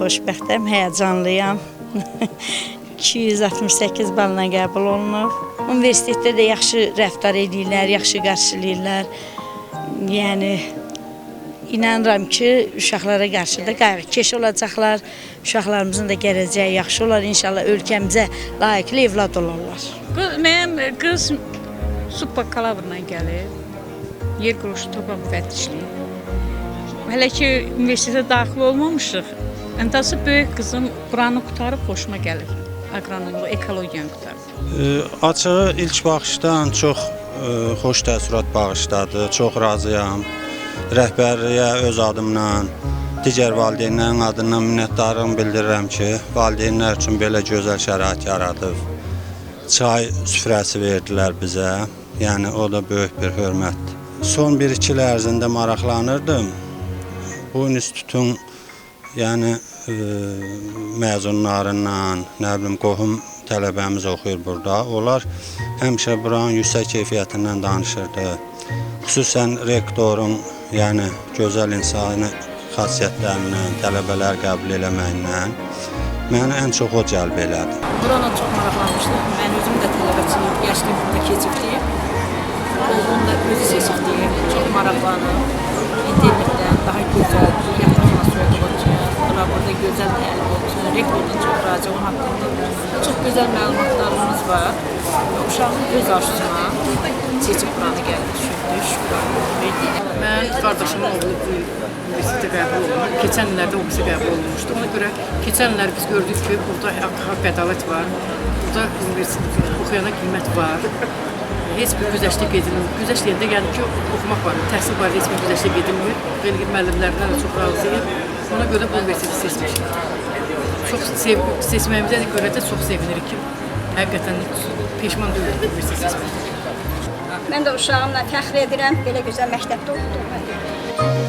xoşbəxtəm, həyəcanlıyam. 268 balla qəbul olunub. Universitetdə də yaxşı rəftar edirlər, yaxşı qarşılayırlar. Yəni, inanıram ki, uşaqlara qarşı da qayğıkeş olacaqlar. Uşaqlarımızın da gələcəyi yaxşı olar. İnşallah ölkəmizə layiqli evlad olarlar. Mənim qız subbakalavrla gəlir. Yer quruluşu torpaq müfəttişliyi. Hələ ki, universitetə daxil olmamışıq. Əntası böyük qızım buranı qutarıb xoşuma gəlir. Aqronomluq, ekologiyanı qutarıb. Açığı ilk baxışdan çox xoş təəssürat bağışladı. Çox razıyam. Rəhbərliyə öz adımla, digər valideynlərin adından minnətdarlığımı bildirirəm ki, valideynlər üçün belə gözəl şərait yaradıb. Çay süfrəsi verdilər bizə. Yəni, o da böyük bir hörmətdir. Son 1-2 il ərzində maraqlanırdım. Bu institutun məzunlarından, qohum tələbəmiz oxuyur burada. Onlar həmişə buranın yüksək keyfiyyətindən danışırdı. Xüsusən rektorun gözəl insani xasiyyətlərindən, tələbələr qəbul eləməyindən məni ən çox o cəlb elədi. Buranı çox maraqlanmışdım. Mən özüm də tələbəçiyim, yaşlıyım burada keçibdiyim. Oğlum da özü seçibdiyim, çox maraqlanıb. İnternetdən daha gözəl, yatırılma soyuq olacaq. Burada gözəl təlim olacaq. Rektordan çox razı olmaq haqqında çox gözəl məlumatlarımız var. Uşağın öz arzusuna seçib buranı gəlib düşündü, şükür. Mən qardaşımın oğlu universitetə qəbul olunub. Keçən illərdə ofisi qəbul olunmuşdu. Ona görə keçən illər biz gördük ki, burada haqq ədalət var. Burada universitetdə oxuyana qiymət var. Heç bir güzəştlik edilmir. Güzəştlikdə yəni ki, oxumaq var. Təhsil barədə heç bir güzəştlik edilmir. Belə müəllimlərdən də çox razıyım. Ona görə bu universiteti seçmişik. Çox seçməyimizə görə də çox sevinirik ki, həqiqətən peşman deyilik universiteti seçməkdən. Mən də uşağımla fəxr edirəm, belə gözəl məktəbdə oxuduğuma görə.